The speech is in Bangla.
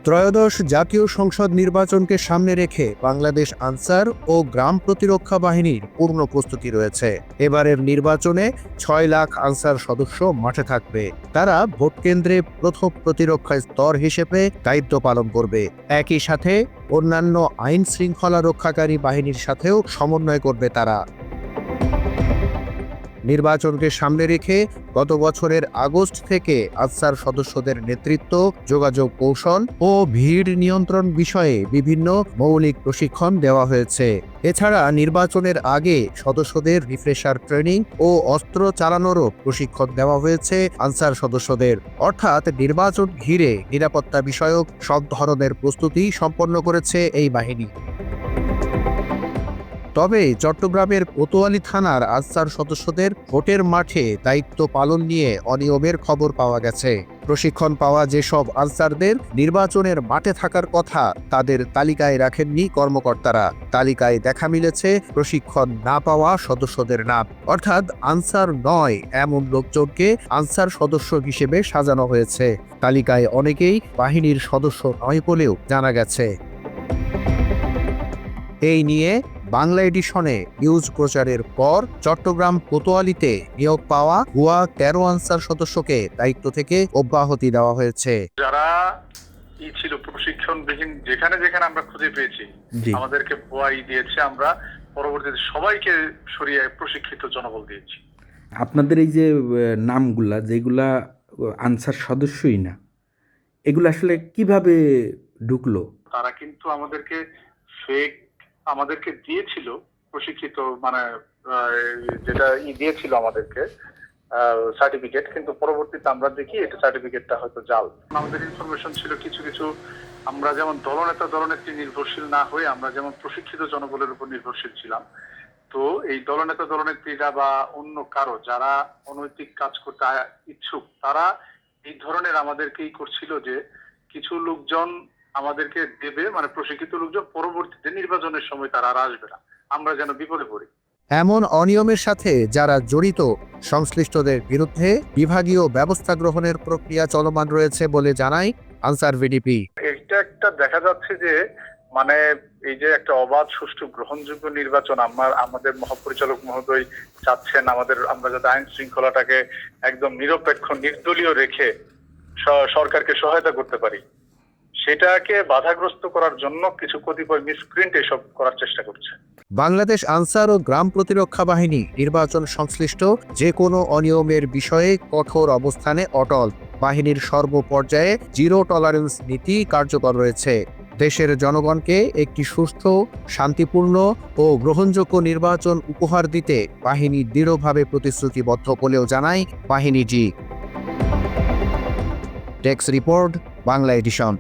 ত্রয়োদশ জাতীয় সংসদ নির্বাচনকে সামনে রেখে বাংলাদেশ আনসার ও গ্রাম প্রতিরক্ষা বাহিনীর পূর্ণ প্রস্তুতি রয়েছে। এবারের নির্বাচনে 6 লাখ আনসার সদস্য মাঠে থাকবে। তারা ভোট কেন্দ্রে প্রথম প্রতিরক্ষা স্তর হিসেবে দায়িত্ব পালন করবে। একই সাথে অন্যান্য আইন শৃঙ্খলা রক্ষাকারী বাহিনীর সাথেও সমন্বয় করবে তারা। নির্বাচনকে সামনে রেখে গত বছরের আগস্ট থেকে আনসার সদস্যদের নেতৃত্ব, যোগাযোগ কৌশল ও ভিড় নিয়ন্ত্রণ বিষয়ে বিভিন্ন মৌলিক প্রশিক্ষণ দেওয়া হয়েছে। এছাড়া নির্বাচনের আগে সদস্যদের রিফ্রেশার ট্রেনিং ও অস্ত্র চালানোরও প্রশিক্ষণ দেওয়া হয়েছে আনসার সদস্যদের। অর্থাৎ নির্বাচন ঘিরে নিরাপত্তা বিষয়ক সব ধরনের প্রস্তুতি সম্পন্ন করেছে এই বাহিনী। তবে চট্টগ্রামের কোতোয়ালী থানার আনসার সদস্যদের ভোটের মাঠে দায়িত্ব পালন নিয়ে অনিয়মের খবর পাওয়া গেছে। প্রশিক্ষণ পাওয়া যেসব আনসারদের নির্বাচনের মাঠে থাকার কথা তাদের তালিকায় রাখেননি কর্মকর্তারা। তালিকায় দেখা মিলেছে প্রশিক্ষণ না পাওয়া সদস্যদের নাম। অর্থাৎ আনসার নয় এমন লোকজনকে আনসার সদস্য হিসেবে সাজানো হয়েছে। তালিকায় অনেকেই বাহিনীর সদস্য নয় বলেও জানা গেছে। এই নিয়ে বাংলা এডিশনে নিউজ প্রচারের পর চট্টগ্রাম কোতোয়ালীতে নিয়োগ পাওয়া ভুয়া 13 আনসার সদস্যকে দায়িত্ব থেকে অব্যাহতি দেওয়া হয়েছে। যারা ছিল প্রশিক্ষণবিহীন, যেখানে যেখানে আমরা খুঁজে পেয়েছি আমাদেরকে ভুয়া দিয়েছে, আমরা পরবর্তীতে সবাইকে সরিয়ে প্রশিক্ষিত জনবল দিয়েছি। আপনাদের এই যে নামগুলা যেগুলা আনসার সদস্যই না, এগুলো আসলে কিভাবে ঢুকলো? তারা কিন্তু আমাদেরকে দিয়েছিল প্রশিক্ষিত, মানে যেটা দিয়েছিল আমাদেরকে সার্টিফিকেট, কিন্তু পরবর্তীতে আমরা দেখি এটা সার্টিফিকেটটা হয়তো জাল। আমাদের ইনফরমেশন ছিল কিছু কিছু আমরা যেমন দলনেতা দলনেত্রী নির্ভরশীল না হয়ে আমরা যেমন প্রশিক্ষিত জনবলের উপর নির্ভরশীল ছিলাম, তো এই দলনেতা দলনেত্রীরা বা অন্য কারো যারা অনৈতিক কাজ করতে ইচ্ছুক তারা এই ধরনের আমাদেরকেই করছিল যে কিছু লোকজন আমাদেরকে দেবে, মানে প্রশিক্ষিত লোকজন, পরবর্তীতে নির্বাচনের সময় তারা আর আসবে না, আমরা যেন বিপদে পড়ি। এমন অনিয়মের সাথে যারা জড়িত সংশ্লিষ্টদের বিরুদ্ধে বিভাগীয় ব্যবস্থা গ্রহণের প্রক্রিয়া চলমান রয়েছে বলে জানায় আনসার ভিডিপি। এটা একটা দেখা যাচ্ছে যে মানে এই যে একটা অবাধ, সুষ্ঠু, গ্রহণযোগ্য নির্বাচন আমাদের মহাপরিচালক মহোদয় চাচ্ছেন আমরা যাতে আইন শৃঙ্খলাটাকে একদম নিরপেক্ষ, নির্দলীয় রেখে সরকারকে সহায়তা করতে পারি, সেটাকে বাধাগ্রস্ত করার জন্য কিছু কতিপয় মিসক্রিয়েন্ট এসব করার চেষ্টা করছে। বাংলাদেশ আনসার ও গ্রাম প্রতিরক্ষা বাহিনী নির্বাচন সংশ্লিষ্ট যে কোনো অনিয়মের বিষয়ে কঠোর অবস্থানে অটল। বাহিনীর সর্বপর্যায়ে জিরো টলারেন্স নীতি কার্যকর রয়েছে। দেশের জনগণকে একটি সুস্থ, শান্তিপূর্ণ ও গ্রহণযোগ্য নির্বাচন উপহার দিতে বাহিনী দৃঢ়ভাবে প্রতিশ্রুতিবদ্ধ বলেও জানায় বাহিনীটি। Desk report, Bangla addition.